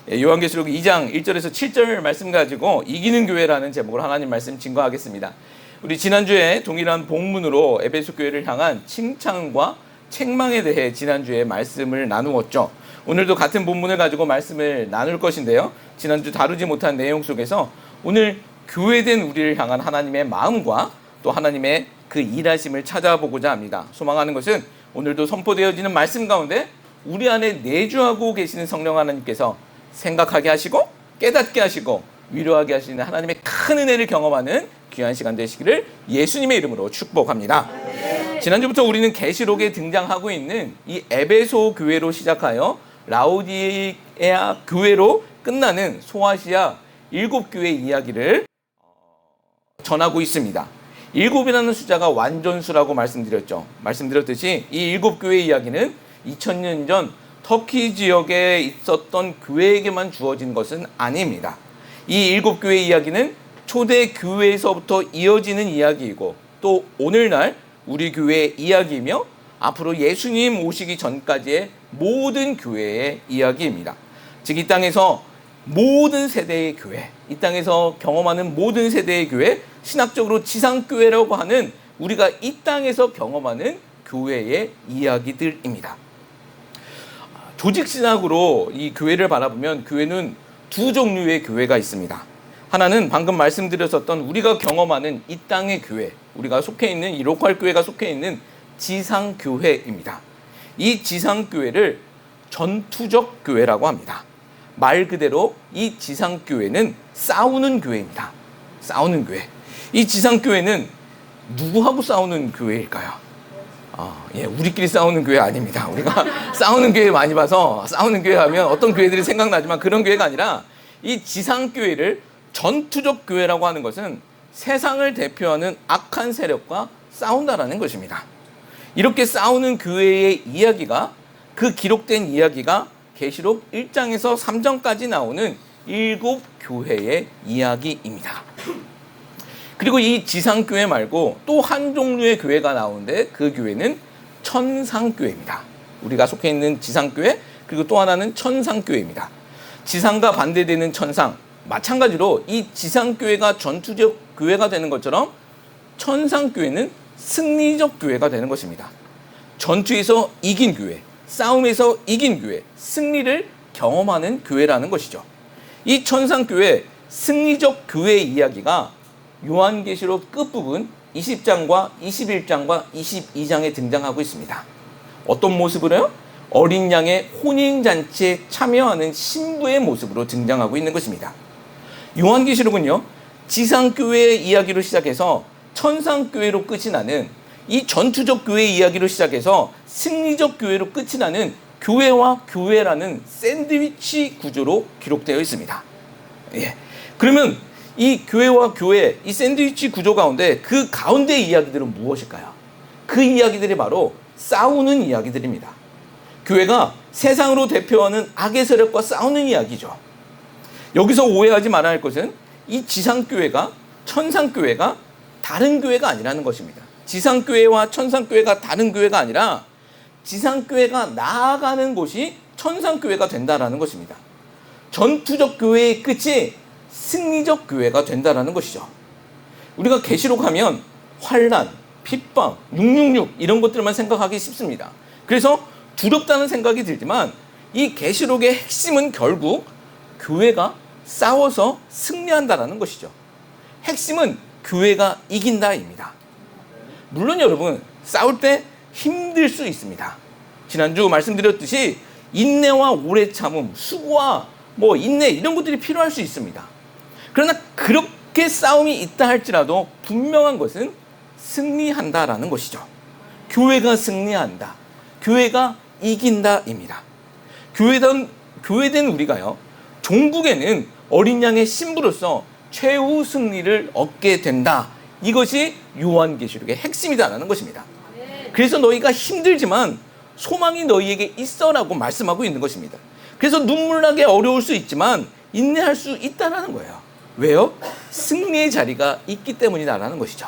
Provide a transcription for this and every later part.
요한계시록 2장 1절에서 7절 말씀 가지고 이기는 교회라는 제목으로 하나님 말씀 증거하겠습니다. 우리 지난주에 동일한 본문으로 에베소 교회를 향한 칭찬과 책망에 대해 지난주에 말씀을 나누었죠. 오늘도 같은 본문을 가지고 말씀을 나눌 것인데요. 지난주 다루지 못한 내용 속에서 오늘 교회된 우리를 향한 하나님의 마음과 또 하나님의 그 일하심을 찾아보고자 합니다. 소망하는 것은 오늘도 선포되어지는 말씀 가운데 우리 안에 내주하고 계시는 성령 하나님께서 생각하게 하시고 깨닫게 하시고 위로하게 하시는 하나님의 큰 은혜를 경험하는 귀한 시간 되시기를 예수님의 이름으로 축복합니다. 지난주부터 우리는 계시록에 등장하고 있는 이 에베소 교회로 시작하여 라오디게아 교회로 끝나는 소아시아 7교회 이야기를 전하고 있습니다. 7이라는 숫자가 완전수라고 말씀드렸듯이 이 7교회 이야기는 2000년 전 터키 지역에 있었던 교회에게만 주어진 것은 아닙니다. 이 7교회 이야기는 초대 교회에서부터 이어지는 이야기이고 또 오늘날 우리 교회의 이야기이며 앞으로 예수님 오시기 전까지의 모든 교회의 이야기입니다. 즉 이 땅에서 모든 세대의 교회, 이 땅에서 경험하는 모든 세대의 교회, 신학적으로 지상교회라고 하는 우리가 이 땅에서 경험하는 교회의 이야기들입니다. 조직신학으로 이 교회를 바라보면 교회는 두 종류의 교회가 있습니다. 하나는 방금 말씀드렸었던 우리가 경험하는 이 땅의 교회, 우리가 속해 있는 이 로컬 교회가 속해 있는 지상교회입니다. 이 지상교회를 전투적 교회라고 합니다. 말 그대로 이 지상교회는 싸우는 교회입니다. 싸우는 교회. 이 지상교회는 누구하고 싸우는 교회일까요? 우리끼리 싸우는 교회 아닙니다. 우리가 싸우는 교회 많이 봐서 싸우는 교회 하면 어떤 교회들이 생각나지만 그런 교회가 아니라 이 지상교회를 전투적 교회라고 하는 것은 세상을 대표하는 악한 세력과 싸운다라는 것입니다. 이렇게 싸우는 교회의 이야기가 그 기록된 이야기가 계시록 1장에서 3장까지 나오는 7교회의 이야기입니다. 그리고 이 지상교회 말고 또 한 종류의 교회가 나오는데 그 교회는 천상교회입니다. 우리가 속해 있는 지상교회 그리고 또 하나는 천상교회입니다. 지상과 반대되는 천상, 마찬가지로 이 지상교회가 전투적 교회가 되는 것처럼 천상교회는 승리적 교회가 되는 것입니다. 전투에서 이긴 교회, 싸움에서 이긴 교회, 승리를 경험하는 교회라는 것이죠. 이 천상교회, 승리적 교회의 이야기가 요한계시록 끝부분 20장과 21장과 22장에 등장하고 있습니다. 어떤 모습으로요? 어린 양의 혼인잔치에 참여하는 신부의 모습으로 등장하고 있는 것입니다. 요한계시록은요, 지상교회의 이야기로 시작해서 천상교회로 끝이 나는 이 전투적 교회의 이야기로 시작해서 승리적 교회로 끝이 나는 교회와 교회라는 샌드위치 구조로 기록되어 있습니다. 그러면 이 교회와 교회, 이 샌드위치 구조 가운데 그 가운데의 이야기들은 무엇일까요? 그 이야기들이 바로 싸우는 이야기들입니다. 교회가 세상으로 대표하는 악의 세력과 싸우는 이야기죠. 여기서 오해하지 말아야 할 것은 이 지상교회가 천상교회가 다른 교회가 아니라는 것입니다. 지상교회와 천상교회가 다른 교회가 아니라 지상교회가 나아가는 곳이 천상교회가 된다라는 것입니다. 전투적 교회의 끝이 승리적 교회가 된다라는 것이죠. 우리가 계시록 하면 환난, 핍박, 666 이런 것들만 생각하기 쉽습니다. 그래서 두렵다는 생각이 들지만 이 계시록의 핵심은 결국 교회가 싸워서 승리한다라는 것이죠. 핵심은 교회가 이긴다입니다. 물론 여러분 싸울 때 힘들 수 있습니다. 지난주 말씀드렸듯이 인내와 오래 참음, 수고와 인내 이런 것들이 필요할 수 있습니다. 그러나 그렇게 싸움이 있다 할지라도 분명한 것은 승리한다라는 것이죠. 교회가 승리한다. 교회가 이긴다입니다. 교회된 우리가요, 종국에는 어린 양의 신부로서 최후 승리를 얻게 된다. 이것이 요한계시록의 핵심이다라는 것입니다. 그래서 너희가 힘들지만 소망이 너희에게 있어라고 말씀하고 있는 것입니다. 그래서 눈물 나게 어려울 수 있지만 인내할 수 있다라는 거예요. 왜요? 승리의 자리가 있기 때문이다라는 것이죠.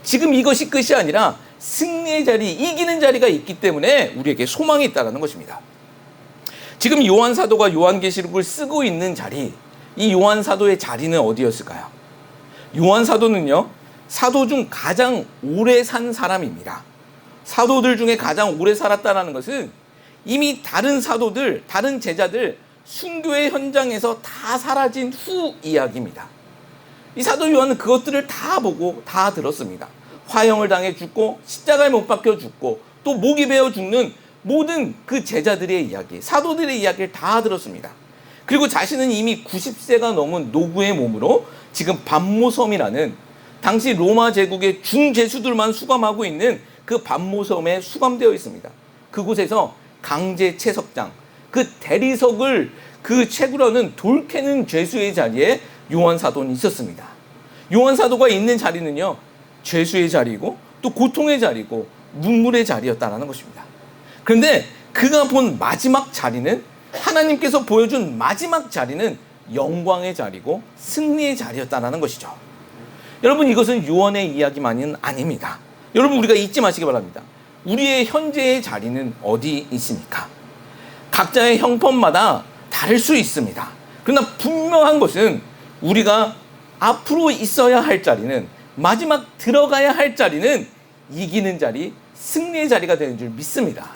지금 이것이 끝이 아니라 승리의 자리, 이기는 자리가 있기 때문에 우리에게 소망이 있다라는 것입니다. 지금 요한 사도가 요한계시록을 쓰고 있는 자리, 이 요한 사도의 자리는 어디였을까요? 요한 사도는요, 사도 중 가장 오래 산 사람입니다. 사도들 중에 가장 오래 살았다는 것은 이미 다른 사도들, 다른 제자들 순교의 현장에서 다 사라진 후 이야기입니다. 이 사도 요한은 그것들을 다 보고 다 들었습니다. 화형을 당해 죽고 십자가에 못 박혀 죽고 또 목이 베어 죽는 모든 그 제자들의 이야기, 사도들의 이야기를 다 들었습니다. 그리고 자신은 이미 90세가 넘은 노구의 몸으로 지금 반모섬이라는 당시 로마 제국의 중제수들만 수감하고 있는 그 반모섬에 수감되어 있습니다. 그곳에서 강제 채석장, 그 대리석을 그 채굴하는 돌 캐는 죄수의 자리에 요한 사도는 있었습니다. 요한 사도가 있는 자리는요, 죄수의 자리고 또 고통의 자리고 눈물의 자리였다는 것입니다. 그런데 그가 본 마지막 자리는, 하나님께서 보여준 마지막 자리는 영광의 자리고 승리의 자리였다는 것이죠. 여러분, 이것은 요한의 이야기만은 아닙니다. 여러분, 우리가 잊지 마시기 바랍니다. 우리의 현재의 자리는 어디 있습니까? 각자의 형편마다 다를 수 있습니다. 그러나 분명한 것은 우리가 앞으로 있어야 할 자리는, 마지막 들어가야 할 자리는 이기는 자리, 승리의 자리가 되는 줄 믿습니다.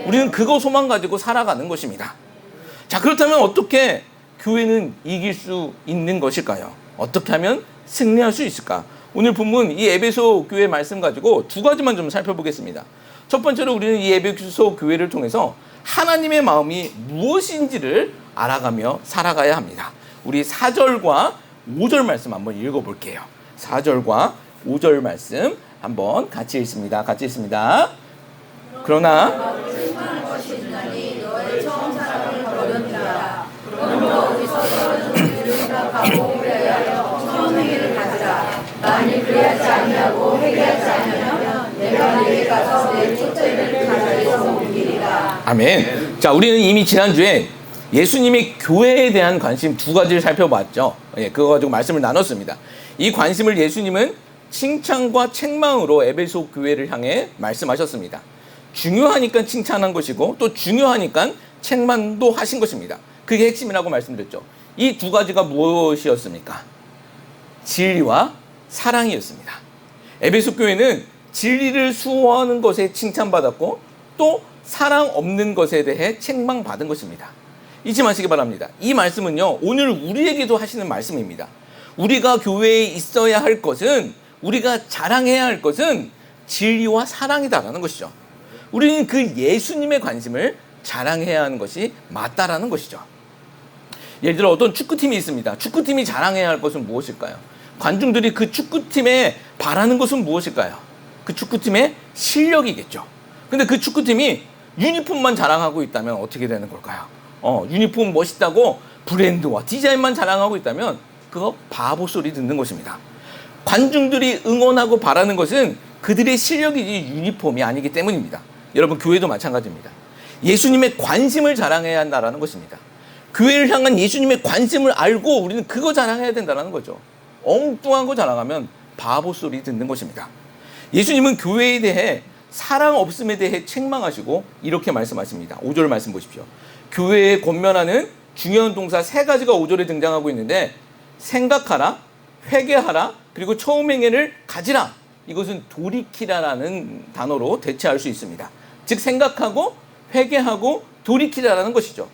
우리는 그거 소망 가지고 살아가는 것입니다. 자, 그렇다면 어떻게 교회는 이길 수 있는 것일까요? 어떻게 하면 승리할 수 있을까? 오늘 본문 이 에베소 교회 말씀 가지고 두 가지만 좀 살펴보겠습니다. 첫 번째로 우리는 이 에베소 교회를 통해서 하나님의 마음이 무엇인지를 알아가며 살아가야 합니다. 우리 4절과 5절 말씀 한번 읽어볼게요. 4절과 5절 말씀 한번 같이 읽습니다. 같이 읽습니다. 그러나 만일 그리하지 아니하고 회개하지 않으면 내가 내게 가서 내 촛대를 가져에서 옮기리라. 아멘. 자, 우리는 이미 지난주에 예수님의 교회에 대한 관심 두 가지를 살펴봤죠. 그거 가지고 말씀을 나눴습니다. 이 관심을 예수님은 칭찬과 책망으로 에베소 교회를 향해 말씀하셨습니다. 중요하니까 칭찬한 것이고 또 중요하니까 책망도 하신 것입니다. 그게 핵심이라고 말씀드렸죠. 이 두 가지가 무엇이었습니까? 진리와 사랑이었습니다. 에베소 교회는 진리를 수호하는 것에 칭찬받았고 또 사랑 없는 것에 대해 책망받은 것입니다. 잊지 마시기 바랍니다. 이 말씀은요, 오늘 우리에게도 하시는 말씀입니다. 우리가 교회에 있어야 할 것은, 우리가 자랑해야 할 것은 진리와 사랑이다라는 것이죠. 우리는 그 예수님의 관심을 자랑해야 하는 것이 맞다라는 것이죠. 예를 들어 어떤 축구팀이 있습니다. 축구팀이 자랑해야 할 것은 무엇일까요? 관중들이 그 축구팀에 바라는 것은 무엇일까요? 그 축구팀의 실력이겠죠. 근데 그 축구팀이 유니폼만 자랑하고 있다면 어떻게 되는 걸까요? 유니폼 멋있다고 브랜드와 디자인만 자랑하고 있다면 그거 바보 소리 듣는 것입니다. 관중들이 응원하고 바라는 것은 그들의 실력이지 유니폼이 아니기 때문입니다. 여러분, 교회도 마찬가지입니다. 예수님의 관심을 자랑해야 한다는 것입니다. 교회를 향한 예수님의 관심을 알고 우리는 그거 자랑해야 된다는 거죠. 엉뚱한 거 자랑하면 바보 소리 듣는 것입니다. 예수님은 교회에 대해 사랑 없음에 대해 책망하시고 이렇게 말씀하십니다. 5절 말씀 보십시오. 교회에 권면하는 중요한 동사 세 가지가 5절에 등장하고 있는데, 생각하라, 회개하라, 그리고 처음 행위를 가지라. 이것은 돌이키라라는 단어로 대체할 수 있습니다. 즉 생각하고 회개하고 돌이키라라는 것이죠.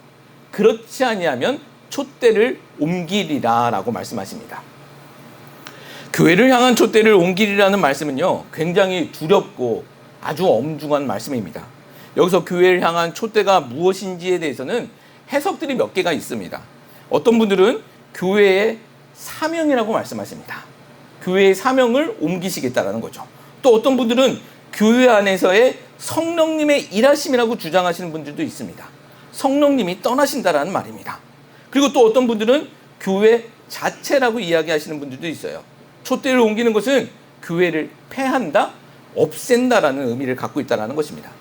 그렇지 아니하면 촛대를 옮기리라라고 말씀하십니다. 교회를 향한 촛대를 옮기리라는 말씀은요, 굉장히 두렵고 아주 엄중한 말씀입니다. 여기서 교회를 향한 촛대가 무엇인지에 대해서는 해석들이 몇 개가 있습니다. 어떤 분들은 교회의 사명이라고 말씀하십니다. 교회의 사명을 옮기시겠다라는 거죠. 또 어떤 분들은 교회 안에서의 성령님의 일하심이라고 주장하시는 분들도 있습니다. 성령님이 떠나신다라는 말입니다. 그리고 또 어떤 분들은 교회 자체라고 이야기하시는 분들도 있어요. 촛대를 옮기는 것은 교회를 폐한다, 없앤다라는 의미를 갖고 있다는 것입니다.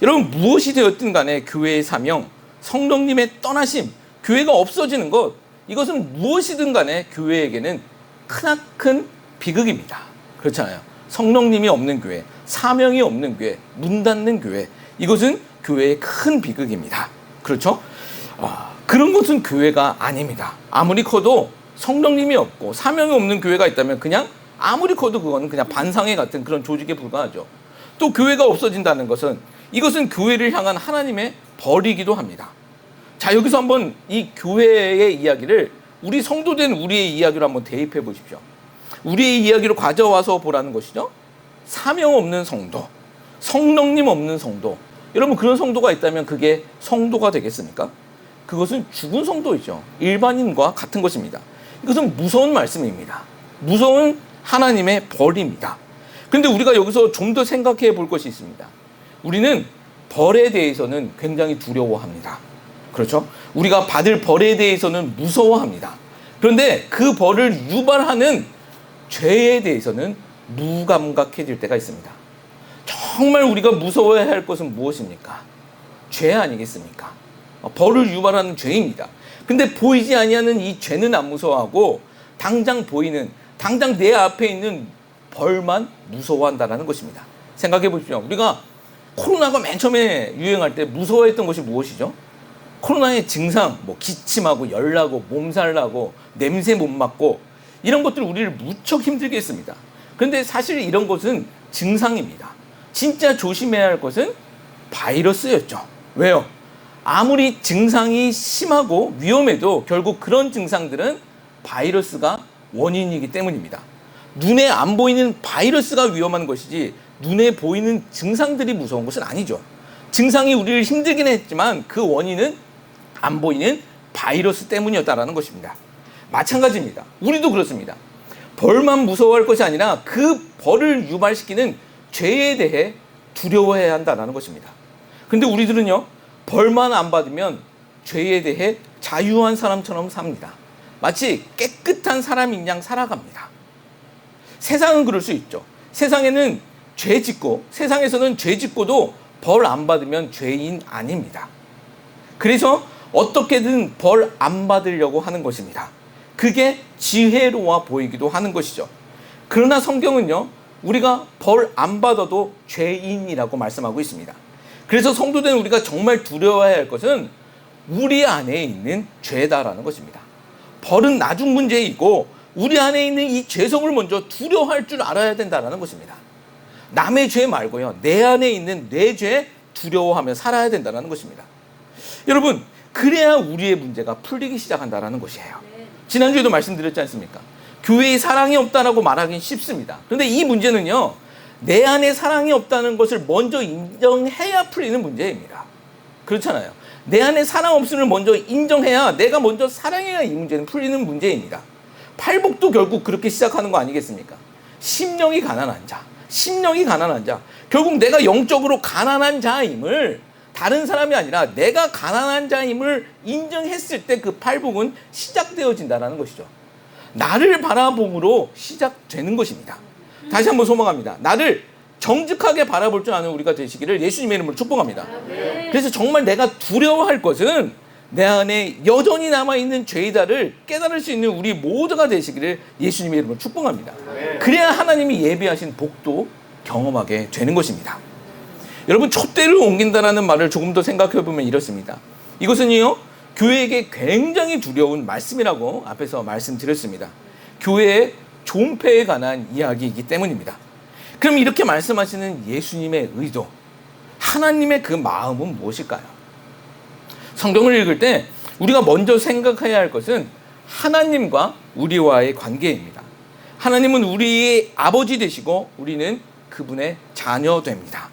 여러분, 무엇이 되었든 간에 교회의 사명, 성령님의 떠나심, 교회가 없어지는 것, 이것은 무엇이든 간에 교회에게는 크나큰 비극입니다. 그렇잖아요. 성령님이 없는 교회, 사명이 없는 교회, 문 닫는 교회, 이것은 교회의 큰 비극입니다. 그렇죠? 그런 것은 교회가 아닙니다. 아무리 커도 성령님이 없고 사명이 없는 교회가 있다면 그냥 아무리 커도 그거는 그냥 반상회 같은 그런 조직에 불과하죠. 또 교회가 없어진다는 것은 이것은 교회를 향한 하나님의 벌이기도 합니다. 자, 여기서 한번 이 교회의 이야기를 우리 성도된 우리의 이야기로 한번 대입해 보십시오. 우리의 이야기로 가져와서 보라는 것이죠. 사명 없는 성도, 성령님 없는 성도. 여러분, 그런 성도가 있다면 그게 성도가 되겠습니까? 그것은 죽은 성도이죠. 일반인과 같은 것입니다. 이것은 무서운 말씀입니다. 무서운 하나님의 벌입니다. 그런데 우리가 여기서 좀 더 생각해 볼 것이 있습니다. 우리는 벌에 대해서는 굉장히 두려워합니다. 그렇죠? 우리가 받을 벌에 대해서는 무서워합니다. 그런데 그 벌을 유발하는 죄에 대해서는 무감각해질 때가 있습니다. 정말 우리가 무서워해야 할 것은 무엇입니까? 죄 아니겠습니까? 벌을 유발하는 죄입니다. 근데 보이지 아니하는 이 죄는 안 무서워하고 당장 보이는, 당장 내 앞에 있는 벌만 무서워한다는 것입니다. 생각해 보십시오. 우리가 코로나가 맨 처음에 유행할 때 무서워했던 것이 무엇이죠? 코로나의 증상, 기침하고 열나고 몸살 나고 냄새 못 맡고 이런 것들 우리를 무척 힘들게 했습니다. 그런데 사실 이런 것은 증상입니다. 진짜 조심해야 할 것은 바이러스였죠. 왜요? 아무리 증상이 심하고 위험해도 결국 그런 증상들은 바이러스가 원인이기 때문입니다. 눈에 안 보이는 바이러스가 위험한 것이지 눈에 보이는 증상들이 무서운 것은 아니죠. 증상이 우리를 힘들긴 했지만 그 원인은 안 보이는 바이러스 때문이었다는 것입니다. 마찬가지입니다. 우리도 그렇습니다. 벌만 무서워할 것이 아니라 그 벌을 유발시키는 죄에 대해 두려워해야 한다는 것입니다. 그런데 우리들은요, 벌만 안 받으면 죄에 대해 자유한 사람처럼 삽니다. 마치 깨끗한 사람인 양 살아갑니다. 세상은 그럴 수 있죠. 세상에서는 죄 짓고도 벌 안 받으면 죄인 아닙니다. 그래서 어떻게든 벌 안 받으려고 하는 것입니다. 그게 지혜로워 보이기도 하는 것이죠. 그러나 성경은요, 우리가 벌 안 받아도 죄인이라고 말씀하고 있습니다. 그래서 성도된 우리가 정말 두려워해야 할 것은 우리 안에 있는 죄다라는 것입니다. 벌은 나중 문제이고 우리 안에 있는 이 죄성을 먼저 두려워할 줄 알아야 된다는 것입니다. 남의 죄 말고요, 내 안에 있는 내 죄 두려워하며 살아야 된다는 것입니다. 여러분, 그래야 우리의 문제가 풀리기 시작한다는 것이에요. 지난주에도 말씀드렸지 않습니까? 교회에 사랑이 없다라고 말하긴 쉽습니다. 그런데 이 문제는요, 내 안에 사랑이 없다는 것을 먼저 인정해야 풀리는 문제입니다. 그렇잖아요. 내 안에 사랑 없음을 먼저 인정해야, 내가 먼저 사랑해야 이 문제는 풀리는 문제입니다. 팔복도 결국 그렇게 시작하는 거 아니겠습니까? 심령이 가난한 자. 결국 내가 영적으로 가난한 자임을 다른 사람이 아니라 내가 가난한 자임을 인정했을 때 그 팔복은 시작되어진다는 것이죠. 나를 바라봄으로 시작되는 것입니다. 다시 한번 소망합니다. 나를 정직하게 바라볼 줄 아는 우리가 되시기를 예수님의 이름으로 축복합니다. 그래서 정말 내가 두려워할 것은 내 안에 여전히 남아있는 죄이다를 깨달을 수 있는 우리 모두가 되시기를 예수님의 이름으로 축복합니다. 그래야 하나님이 예비하신 복도 경험하게 되는 것입니다. 여러분, 촛대를 옮긴다라는 말을 조금 더 생각해 보면 이렇습니다. 이것은요, 교회에게 굉장히 두려운 말씀이라고 앞에서 말씀드렸습니다. 교회의 존폐에 관한 이야기이기 때문입니다. 그럼 이렇게 말씀하시는 예수님의 의도, 하나님의 그 마음은 무엇일까요? 성경을 읽을 때 우리가 먼저 생각해야 할 것은 하나님과 우리와의 관계입니다. 하나님은 우리의 아버지 되시고 우리는 그분의 자녀 됩니다.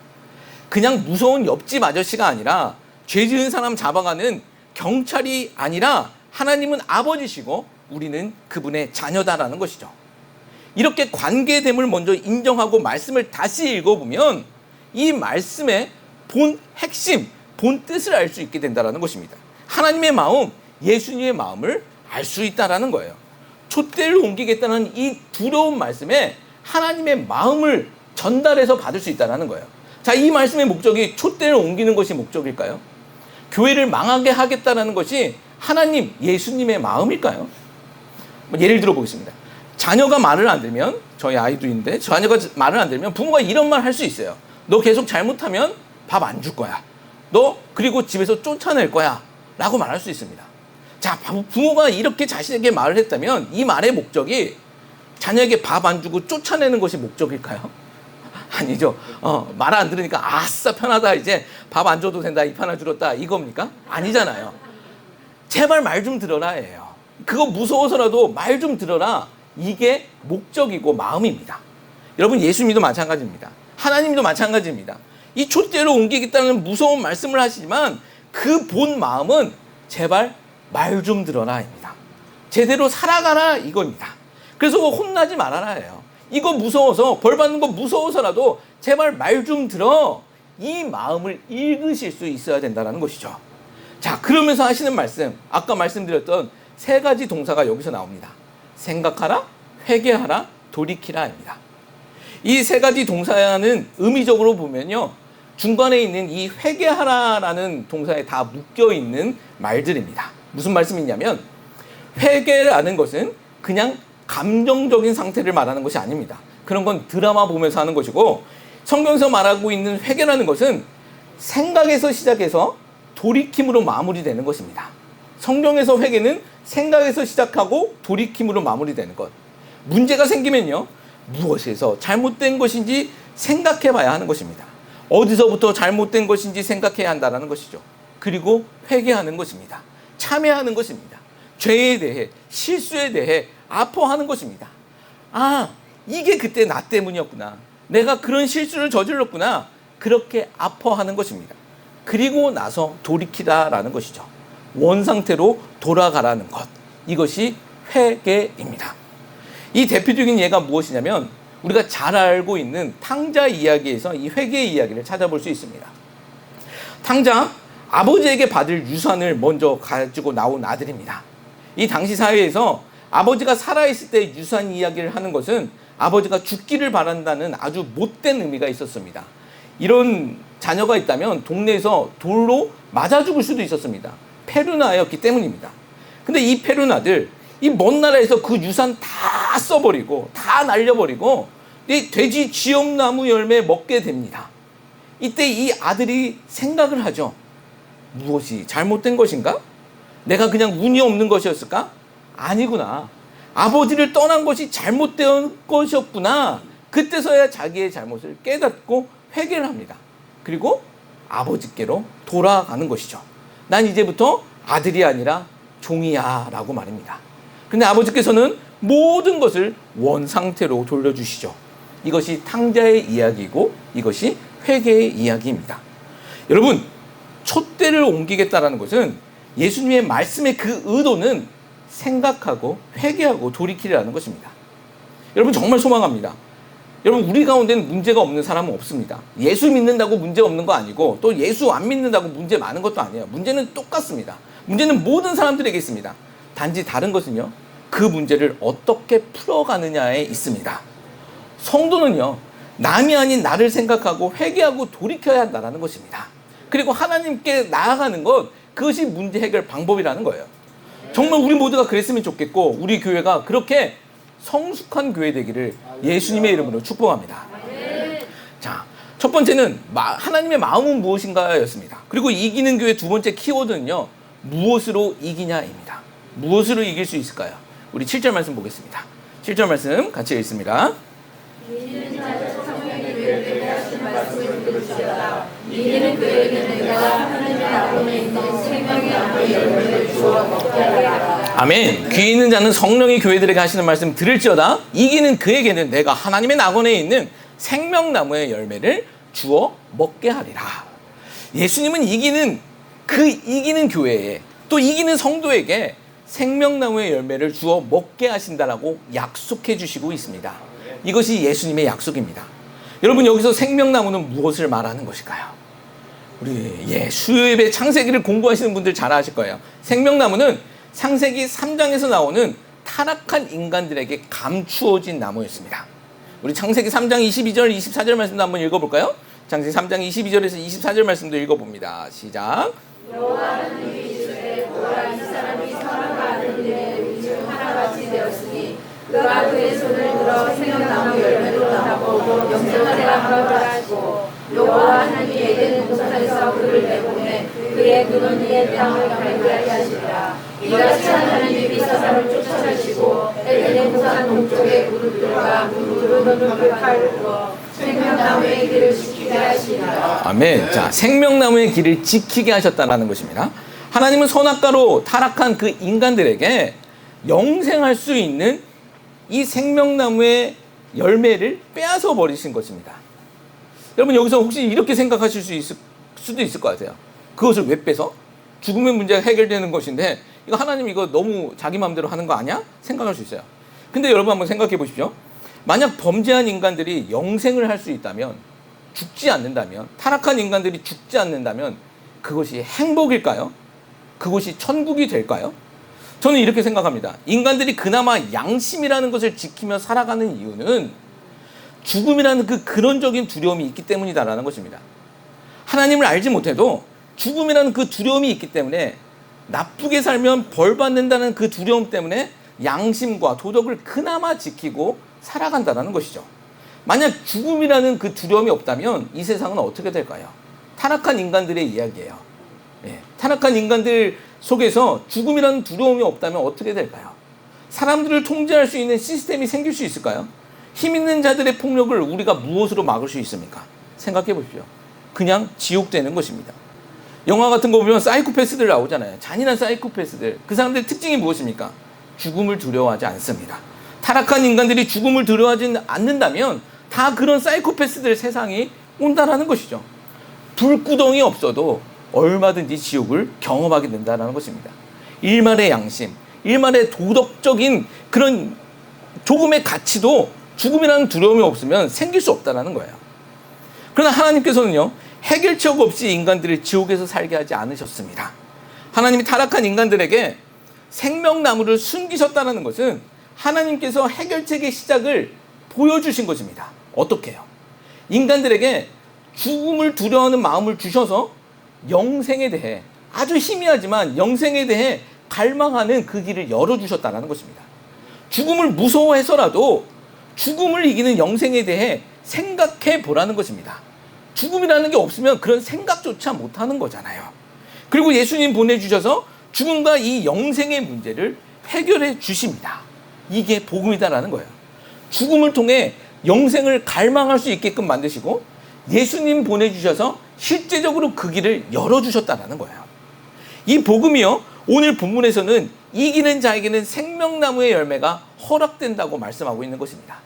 그냥 무서운 옆집 아저씨가 아니라 죄 지은 사람 잡아가는 경찰이 아니라 하나님은 아버지시고 우리는 그분의 자녀다라는 것이죠. 이렇게 관계됨을 먼저 인정하고 말씀을 다시 읽어보면 이 말씀의 본 핵심, 본 뜻을 알 수 있게 된다는 것입니다. 하나님의 마음, 예수님의 마음을 알 수 있다는 거예요. 촛대를 옮기겠다는 이 두려운 말씀에 하나님의 마음을 전달해서 받을 수 있다는 거예요. 자, 이 말씀의 목적이 촛대를 옮기는 것이 목적일까요? 교회를 망하게 하겠다는 것이 하나님, 예수님의 마음일까요? 예를 들어 보겠습니다. 자녀가 말을 안 들면, 저희 아이도 있는데 자녀가 말을 안 들면 부모가 이런 말 할 수 있어요. 너 계속 잘못하면 밥 안 줄 거야. 너 그리고 집에서 쫓아낼 거야. 라고 말할 수 있습니다. 자, 부모가 이렇게 자신에게 말을 했다면 이 말의 목적이 자녀에게 밥 안 주고 쫓아내는 것이 목적일까요? 아니죠. 말 안 들으니까 아싸 편하다, 이제 밥 안 줘도 된다, 입 하나 줄었다, 이겁니까? 아니잖아요. 제발 말 좀 들어라예요. 그거 무서워서라도 말 좀 들어라, 이게 목적이고 마음입니다. 여러분, 예수님도 마찬가지입니다. 하나님도 마찬가지입니다. 이 촛대로 옮기겠다는 무서운 말씀을 하시지만 그 본 마음은 제발 말 좀 들어라입니다. 제대로 살아가라, 이겁니다. 그래서 혼나지 말아라예요. 이거 무서워서, 벌 받는 거 무서워서라도 제발 말 좀 들어, 이 마음을 읽으실 수 있어야 된다는 것이죠. 자, 그러면서 하시는 말씀, 아까 말씀드렸던 세 가지 동사가 여기서 나옵니다. 생각하라, 회개하라, 돌이키라입니다. 이 세 가지 동사는 의미적으로 보면요, 중간에 있는 이 회개하라라는 동사에 다 묶여 있는 말들입니다. 무슨 말씀이냐면, 회개라는 것은 그냥 감정적인 상태를 말하는 것이 아닙니다. 그런 건 드라마 보면서 하는 것이고, 성경에서 말하고 있는 회개라는 것은 생각에서 시작해서 돌이킴으로 마무리되는 것입니다. 성경에서 회개는 생각에서 시작하고 돌이킴으로 마무리되는 것. 문제가 생기면요, 무엇에서 잘못된 것인지 생각해 봐야 하는 것입니다. 어디서부터 잘못된 것인지 생각해야 한다는 것이죠. 그리고 회개하는 것입니다. 참회하는 것입니다. 죄에 대해, 실수에 대해 아파하는 것입니다. 아, 이게 그때 나 때문이었구나, 내가 그런 실수를 저질렀구나, 그렇게 아파하는 것입니다. 그리고 나서 돌이키라라는 것이죠. 원상태로 돌아가라는 것, 이것이 회개입니다. 이 대표적인 예가 무엇이냐면, 우리가 잘 알고 있는 탕자 이야기에서 이 회개의 이야기를 찾아볼 수 있습니다. 탕자, 아버지에게 받을 유산을 먼저 가지고 나온 아들입니다. 이 당시 사회에서 아버지가 살아있을 때 유산 이야기를 하는 것은 아버지가 죽기를 바란다는 아주 못된 의미가 있었습니다. 이런 자녀가 있다면 동네에서 돌로 맞아 죽을 수도 있었습니다. 페루나였기 때문입니다. 근데 이 페루나들, 이 먼 나라에서 그 유산 다 써버리고 다 날려버리고 이 돼지 지엄나무 열매 먹게 됩니다. 이때 이 아들이 생각을 하죠. 무엇이 잘못된 것인가? 내가 그냥 운이 없는 것이었을까? 아니구나. 아버지를 떠난 것이 잘못된 것이었구나. 그때서야 자기의 잘못을 깨닫고 회개를 합니다. 그리고 아버지께로 돌아가는 것이죠. 난 이제부터 아들이 아니라 종이야 라고 말입니다. 근데 아버지께서는 모든 것을 원상태로 돌려주시죠. 이것이 탕자의 이야기이고 이것이 회개의 이야기입니다. 여러분, 촛대를 옮기겠다라는 것은 예수님의 말씀의 그 의도는 생각하고 회개하고 돌이키라는 것입니다. 여러분, 정말 소망합니다. 여러분, 우리 가운데는 문제가 없는 사람은 없습니다. 예수 믿는다고 문제 없는 거 아니고 또 예수 안 믿는다고 문제 많은 것도 아니에요. 문제는 똑같습니다. 문제는 모든 사람들에게 있습니다. 단지 다른 것은요, 그 문제를 어떻게 풀어가느냐에 있습니다. 성도는요, 남이 아닌 나를 생각하고 회개하고 돌이켜야 한다는 것입니다. 그리고 하나님께 나아가는 것, 그것이 문제 해결 방법이라는 거예요. 정말 우리 모두가 그랬으면 좋겠고 우리 교회가 그렇게 성숙한 교회 되기를 예수님의 이름으로 축복합니다. 자, 첫 번째는 하나님의 마음은 무엇인가 였습니다. 그리고 이기는 교회 두 번째 키워드는요, 무엇으로 이기냐입니다. 무엇으로 이길 수 있을까요? 우리 7절 말씀 보겠습니다. 7절 말씀 같이 읽습니다. 이기는 교회에게 내가 하나님의 나무에 있는 생명의 나무의 열매를 주어 먹게 하리라. 아멘. 귀 있는 자는 성령이 교회들에게 하시는 말씀 들을지어다. 이기는 그에게는 내가 하나님의 낙원에 있는 생명나무의 열매를 주어 먹게 하리라. 예수님은 이기는 교회에, 또 이기는 성도에게 생명나무의 열매를 주어 먹게 하신다라고 약속해 주시고 있습니다. 이것이 예수님의 약속입니다. 여러분, 여기서 생명나무는 무엇을 말하는 것일까요? 우리 수요예배 창세기를 공부하시는 분들 잘 아실 거예요. 생명나무는 창세기 3장에서 나오는 타락한 인간들에게 감추어진 나무였습니다. 우리 창세기 3장 22절 24절 말씀도 한번 읽어볼까요? 창세기 3장 22절에서 24절 말씀도 읽어봅니다. 시작. 여호와는 이르시되 보라, 이 사람이 선악과 아는데 우리 중 하나같이 되었으니 그가 그의 손을 들어 생명나무 열매로 나보고 영생하리라 하라 하시고, 여호와 하나님이 에덴 동산에서 그를 내보내 그의 근원 위에 땅을 갈게 하시리라. 이같이 하나님이 사람을 쫓아내시고 에덴 동산 동쪽에 무릎들과 무릎을 팔고 생명나무의 길을 지키게 하시니라. 아멘. 자, 생명나무의 길을 지키게 하셨다라는 것입니다. 하나님은 선악과로 타락한 그 인간들에게 영생할 수 있는 이 생명나무의 열매를 빼앗아 버리신 것입니다. 여러분, 여기서 혹시 이렇게 생각하실 수도 있을 것 같아요. 그것을 왜 빼서? 죽음의 문제가 해결되는 것인데 이거 하나님 이거 너무 자기 마음대로 하는 거 아니야? 생각할 수 있어요. 근데 여러분 한번 생각해 보십시오. 만약 범죄한 인간들이 영생을 할 수 있다면, 죽지 않는다면, 타락한 인간들이 죽지 않는다면 그것이 행복일까요? 그것이 천국이 될까요? 저는 이렇게 생각합니다. 인간들이 그나마 양심이라는 것을 지키며 살아가는 이유는 죽음이라는 그 근원적인 두려움이 있기 때문이다라는 것입니다. 하나님을 알지 못해도 죽음이라는 그 두려움이 있기 때문에, 나쁘게 살면 벌 받는다는 그 두려움 때문에 양심과 도덕을 그나마 지키고 살아간다는 것이죠. 만약 죽음이라는 그 두려움이 없다면 이 세상은 어떻게 될까요? 타락한 인간들의 이야기예요. 타락한 인간들 속에서 죽음이라는 두려움이 없다면 어떻게 될까요? 사람들을 통제할 수 있는 시스템이 생길 수 있을까요? 힘 있는 자들의 폭력을 우리가 무엇으로 막을 수 있습니까? 생각해 보십시오. 그냥 지옥되는 것입니다. 영화 같은 거 보면 사이코패스들 나오잖아요. 잔인한 사이코패스들. 그 사람들의 특징이 무엇입니까? 죽음을 두려워하지 않습니다. 타락한 인간들이 죽음을 두려워하지 않는다면 다 그런 사이코패스들 세상이 온다라는 것이죠. 불구덩이 없어도 얼마든지 지옥을 경험하게 된다는 것입니다. 일말의 양심, 일말의 도덕적인 그런 조금의 가치도 죽음이라는 두려움이 없으면 생길 수 없다는 거예요. 그러나 하나님께서는요, 해결책 없이 인간들을 지옥에서 살게 하지 않으셨습니다. 하나님이 타락한 인간들에게 생명나무를 숨기셨다는 것은 하나님께서 해결책의 시작을 보여주신 것입니다. 어떻게 해요? 인간들에게 죽음을 두려워하는 마음을 주셔서 영생에 대해, 아주 희미하지만 영생에 대해 갈망하는 그 길을 열어주셨다는 것입니다. 죽음을 무서워해서라도 죽음을 이기는 영생에 대해 생각해 보라는 것입니다. 죽음이라는 게 없으면 그런 생각조차 못하는 거잖아요. 그리고 예수님 보내주셔서 죽음과 이 영생의 문제를 해결해 주십니다. 이게 복음이다라는 거예요. 죽음을 통해 영생을 갈망할 수 있게끔 만드시고 예수님 보내주셔서 실제적으로 그 길을 열어주셨다는 거예요. 이 복음이요, 오늘 본문에서는 이기는 자에게는 생명나무의 열매가 허락된다고 말씀하고 있는 것입니다.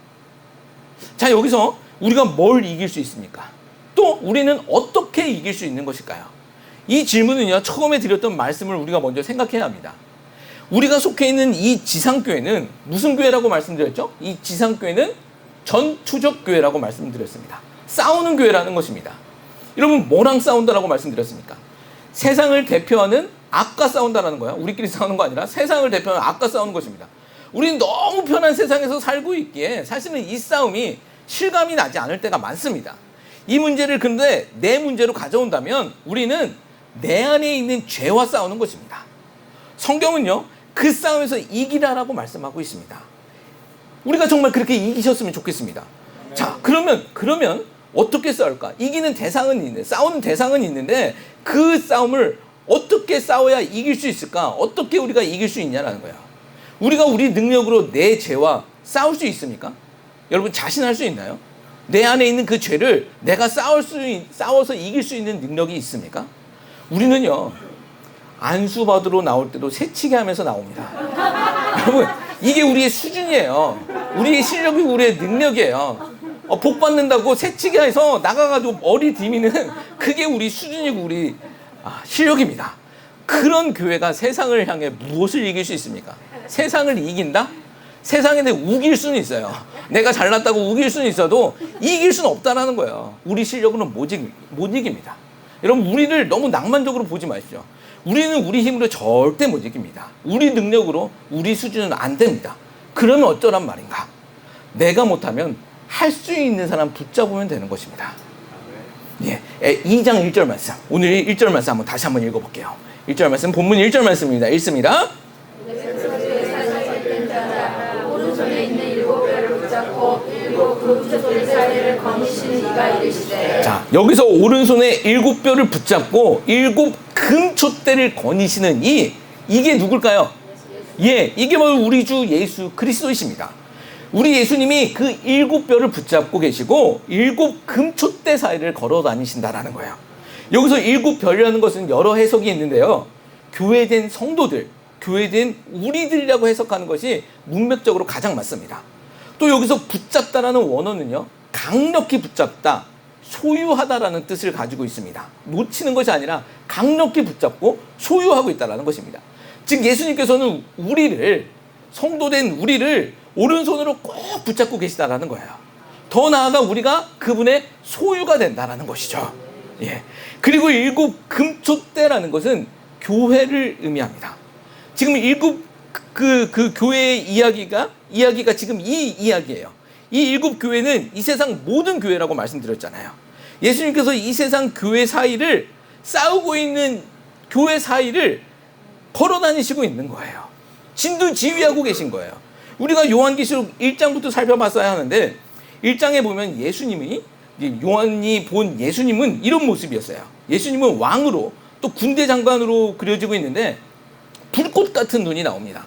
자, 여기서 우리가 뭘 이길 수 있습니까? 또 우리는 어떻게 이길 수 있는 것일까요? 이 질문은요, 처음에 드렸던 말씀을 우리가 먼저 생각해야 합니다. 우리가 속해 있는 이 지상교회는 무슨 교회라고 말씀드렸죠? 이 지상교회는 전투적 교회라고 말씀드렸습니다. 싸우는 교회라는 것입니다. 여러분, 뭐랑 싸운다라고 말씀드렸습니까? 세상을 대표하는 악과 싸운다라는 거야. 우리끼리 싸우는 거 아니라 세상을 대표하는 악과 싸우는 것입니다. 우리는 너무 편한 세상에서 살고 있기에 사실은 이 싸움이 실감이 나지 않을 때가 많습니다. 이 문제를 근데 내 문제로 가져온다면 우리는 내 안에 있는 죄와 싸우는 것입니다. 성경은요, 그 싸움에서 이기라라고 말씀하고 있습니다. 우리가 정말 그렇게 이기셨으면 좋겠습니다. 자, 그러면 어떻게 싸울까? 이기는 대상은 있는데, 싸우는 대상은 있는데 그 싸움을 어떻게 싸워야 이길 수 있을까? 어떻게 우리가 이길 수 있냐라는 거야. 우리가 우리 능력으로 내 죄와 싸울 수 있습니까? 여러분, 자신할 수 있나요? 내 안에 있는 그 죄를 내가 싸워서 이길 수 있는 능력이 있습니까? 우리는요, 안수 받으러 나올 때도 새치기 하면서 나옵니다. 여러분, 이게 우리의 수준이에요. 우리의 실력이 우리의 능력이에요. 복 받는다고 새치기 해서 나가가지고 머리 디미는 그게 우리 수준이고 우리 실력입니다. 그런 교회가 세상을 향해 무엇을 이길 수 있습니까? 세상을 이긴다? 세상에 대해 우길 수는 있어요. 내가 잘났다고 우길 수는 있어도 이길 수는 없다라는 거예요. 우리 실력으로는 못 이깁니다. 여러분, 우리를 너무 낭만적으로 보지 마십시오. 우리는 우리 힘으로 절대 못 이깁니다. 우리 능력으로 우리 수준은 안 됩니다. 그러면 어쩌란 말인가? 내가 못하면 할 수 있는 사람 붙잡으면 되는 것입니다. 예, 2장 1절 말씀. 오늘 1절 말씀 한번 다시 한번 읽어볼게요. 1절 말씀, 본문 1절 말씀입니다. 읽습니다. 오른손에 있는 일곱 뼈를 붙잡고 일곱 금초돌 사이를 거니시는 이가 이르시되. 자, 여기서 오른손에 일곱 뼈를 붙잡고 일곱 금촛대를 거니시는 이게 누굴까요? 예, 이게 바로 우리 주 예수 그리스도이십니다. 우리 예수님이 그 7뼈를 붙잡고 계시고 7금촛대 사이를 걸어 다니신다라는 거예요. 여기서 7별이라는 것은 여러 해석이 있는데요. 교회된 성도들, 교회된 우리들이라고 해석하는 것이 문맥적으로 가장 맞습니다. 또 여기서 붙잡다라는 원어는요, 강력히 붙잡다, 소유하다라는 뜻을 가지고 있습니다. 놓치는 것이 아니라 강력히 붙잡고 소유하고 있다라는 것입니다. 즉 예수님께서는 우리를, 성도된 우리를 오른손으로 꼭 붙잡고 계시다라는 거예요. 더 나아가 우리가 그분의 소유가 된다라는 것이죠. 예. 그리고 7금촛대라는 것은 교회를 의미합니다. 지금 7그 교회의 이야기가 지금 이 이야기예요. 이 7교회는 이 세상 모든 교회라고 말씀드렸잖아요. 예수님께서 이 세상 교회 사이를, 싸우고 있는 교회 사이를 걸어 다니시고 있는 거예요. 진두지휘하고 계신 거예요. 우리가 요한계시록 1장부터 살펴봤어야 하는데 1장에 보면 요한이 본 예수님은 이런 모습이었어요. 예수님은 왕으로, 또 군대 장관으로 그려지고 있는데 불꽃 같은 눈이 나옵니다.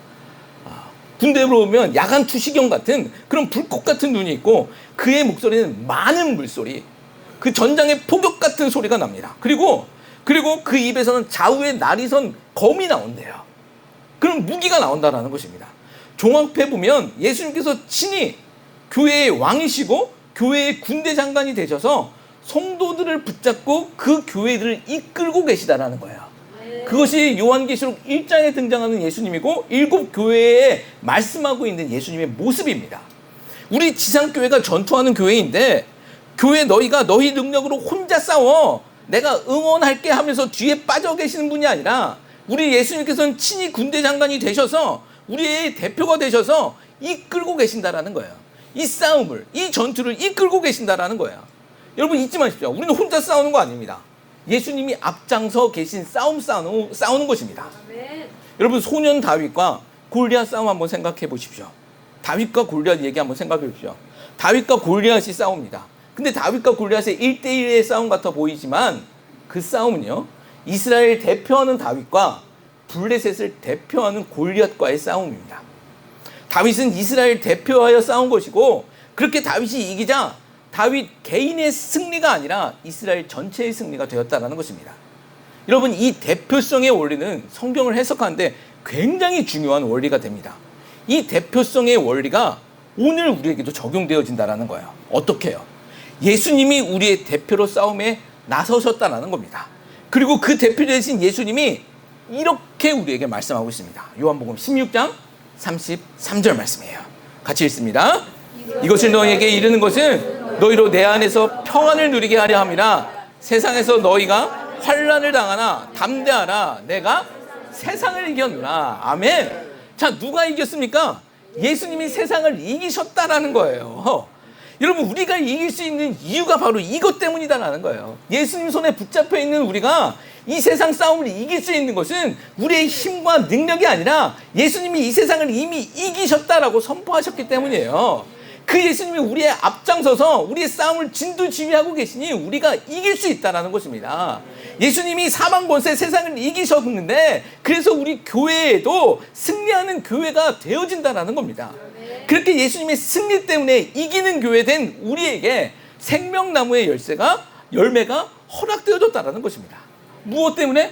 군대로 오면 야간 투시경 같은 그런 불꽃 같은 눈이 있고, 그의 목소리는 많은 물소리, 그 전장의 폭격 같은 소리가 납니다. 그리고 그 입에서는 좌우에 날이 선 검이 나온대요. 그런 무기가 나온다라는 것입니다. 종합해 보면 예수님께서 친히 교회의 왕이시고 교회의 군대 장관이 되셔서 성도들을 붙잡고 그 교회들을 이끌고 계시다라는 거예요. 그것이 요한계시록 1장에 등장하는 예수님이고 7교회에 말씀하고 있는 예수님의 모습입니다. 우리 지상교회가 전투하는 교회인데, 교회 너희가 너희 능력으로 혼자 싸워 내가 응원할게 하면서 뒤에 빠져 계시는 분이 아니라, 우리 예수님께서는 친히 군대 장관이 되셔서 우리의 대표가 되셔서 이끌고 계신다라는 거예요. 이 싸움을, 이 전투를 이끌고 계신다라는 거예요. 여러분 잊지 마십시오. 우리는 혼자 싸우는 거 아닙니다. 예수님이 앞장서 계신 싸우는 것입니다. 아멘. 여러분 소년 다윗과 골리앗 싸움 한번 생각해 보십시오. 다윗과 골리앗 얘기 한번 생각해 보십시오. 다윗과 골리앗이 싸웁니다. 근데 다윗과 골리앗의 1대1의 싸움 같아 보이지만 그 싸움은요, 이스라엘 대표하는 다윗과 블레셋을 대표하는 골리앗과의 싸움입니다. 다윗은 이스라엘 대표하여 싸운 것이고, 그렇게 다윗이 이기자 다윗 개인의 승리가 아니라 이스라엘 전체의 승리가 되었다는 것입니다. 여러분 이 대표성의 원리는 성경을 해석하는데 굉장히 중요한 원리가 됩니다. 이 대표성의 원리가 오늘 우리에게도 적용되어진다는 거예요. 어떻게 해요? 예수님이 우리의 대표로 싸움에 나서셨다는 겁니다. 그리고 그 대표 되신 예수님이 이렇게 우리에게 말씀하고 있습니다. 요한복음 16장 33절 말씀이에요. 같이 읽습니다. 이것을 너희에게 이르는 것은 너희로 내 안에서 평안을 누리게 하려 함이라. 세상에서 너희가 환난을 당하나 담대하라. 내가 세상을 이겼노라. 아멘. 자, 누가 이겼습니까? 예수님이 세상을 이기셨다라는 거예요. 여러분 우리가 이길 수 있는 이유가 바로 이것 때문이다라는 거예요. 예수님 손에 붙잡혀 있는 우리가 이 세상 싸움을 이길 수 있는 것은 우리의 힘과 능력이 아니라 예수님이 이 세상을 이미 이기셨다라고 선포하셨기 때문이에요. 그 예수님이 우리의 앞장서서 우리의 싸움을 진두지휘하고 계시니 우리가 이길 수 있다는 것입니다. 예수님이 사망 권세 세상을 이기셨는데, 그래서 우리 교회에도 승리하는 교회가 되어진다는 겁니다. 그렇게 예수님의 승리 때문에 이기는 교회 된 우리에게 생명나무의 열매가 허락되어졌다는 것입니다. 무엇 때문에?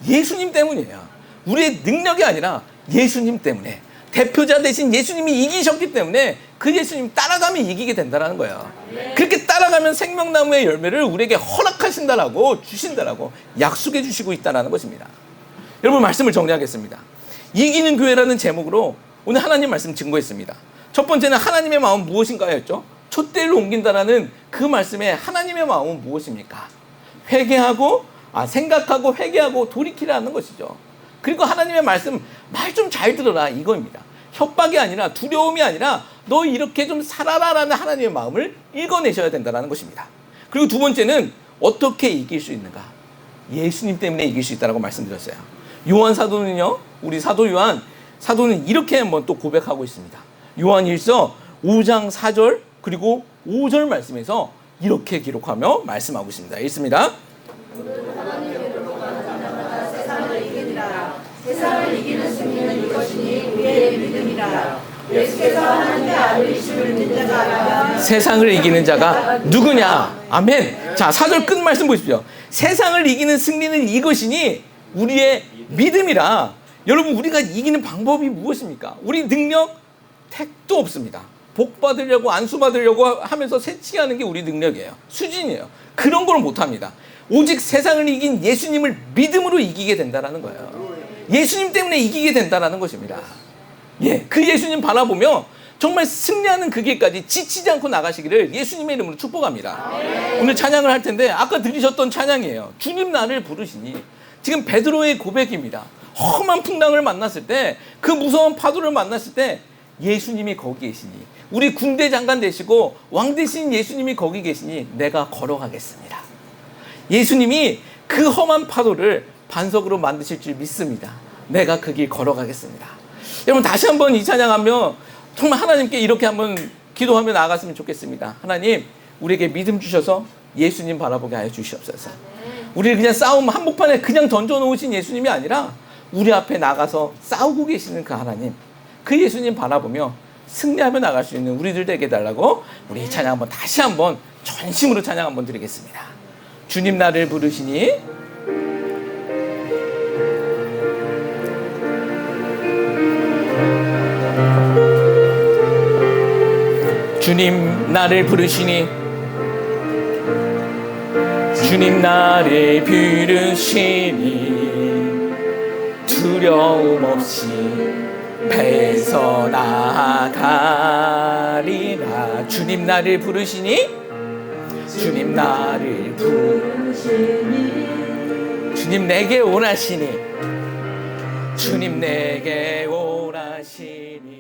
예수님 때문이에요. 우리의 능력이 아니라 예수님 때문에, 대표자 대신 예수님이 이기셨기 때문에 그 예수님 따라가면 이기게 된다는 거예요. 그렇게 따라가면 생명나무의 열매를 우리에게 허락하신다라고, 주신다라고 약속해 주시고 있다는 것입니다. 여러분 말씀을 정리하겠습니다. 이기는 교회라는 제목으로 오늘 하나님 말씀 증거했습니다. 첫 번째는 하나님의 마음 무엇인가였죠? 촛대를 옮긴다라는 그 말씀에 하나님의 마음은 무엇입니까? 생각하고 회개하고 돌이키라는 것이죠. 그리고 하나님의 말씀, 말 좀 잘 들어라 이거입니다. 협박이 아니라, 두려움이 아니라 너 이렇게 좀 살아라라는 하나님의 마음을 읽어내셔야 된다는 것입니다. 그리고 두 번째는 어떻게 이길 수 있는가? 예수님 때문에 이길 수 있다고 말씀드렸어요. 요한 사도는요, 우리 사도는 이렇게 한번 또 고백하고 있습니다. 요한 1서 5장 4절 그리고 5절 말씀에서 이렇게 기록하며 말씀하고 있습니다. 읽습니다. 세상을 이기는 승리는 이것이니 우리의 믿음이라. 예수께서 하나님의 아들이심을 믿는 자가 세상을 이기는 자가 누구냐? 아멘. 자, 4절 끝 말씀 보십시오. 세상을 이기는 승리는 이것이니 우리의 믿음이라. 여러분, 우리가 이기는 방법이 무엇입니까? 우리 능력 택도 없습니다. 복 받으려고 안수 받으려고 하면서 새치기하는 게 우리 능력이에요. 수준이에요. 그런 걸 못합니다. 오직 세상을 이긴 예수님을 믿음으로 이기게 된다는 거예요. 예수님 때문에 이기게 된다는 것입니다. 예, 그 예수님 바라보며 정말 승리하는 그 길까지 지치지 않고 나가시기를 예수님의 이름으로 축복합니다. 오늘 찬양을 할 텐데 아까 들으셨던 찬양이에요. 주님 나를 부르시니. 지금 베드로의 고백입니다. 험한 풍랑을 만났을 때, 그 무서운 파도를 만났을 때 예수님이 거기 계시니, 우리 군대 장관 되시고 왕 되신 예수님이 거기 계시니 내가 걸어가겠습니다. 예수님이 그 험한 파도를 반석으로 만드실 줄 믿습니다. 내가 그 길 걸어가겠습니다. 여러분, 다시 한번 이 찬양하며 정말 하나님께 이렇게 한번 기도하며 나아갔으면 좋겠습니다. 하나님, 우리에게 믿음 주셔서 예수님 바라보게 하여 주시옵소서. 우리를 그냥 싸움 한복판에 그냥 던져놓으신 예수님이 아니라 우리 앞에 나가서 싸우고 계시는 그 하나님, 그 예수님 바라보며 승리하며 나갈 수 있는 우리들 되게 해달라고 우리 이 찬양 한번 다시 한번 전심으로 찬양 한번 드리겠습니다. 주님 나를 부르시니. 주님 나를 부르시니. 주님 나를 부르시니. 두려움 없이 배에서 나아가리라. 주님 나를 부르시니. 주님 나를 부르시니. 주님 내게 원하시니. 주님 내게 원하시니.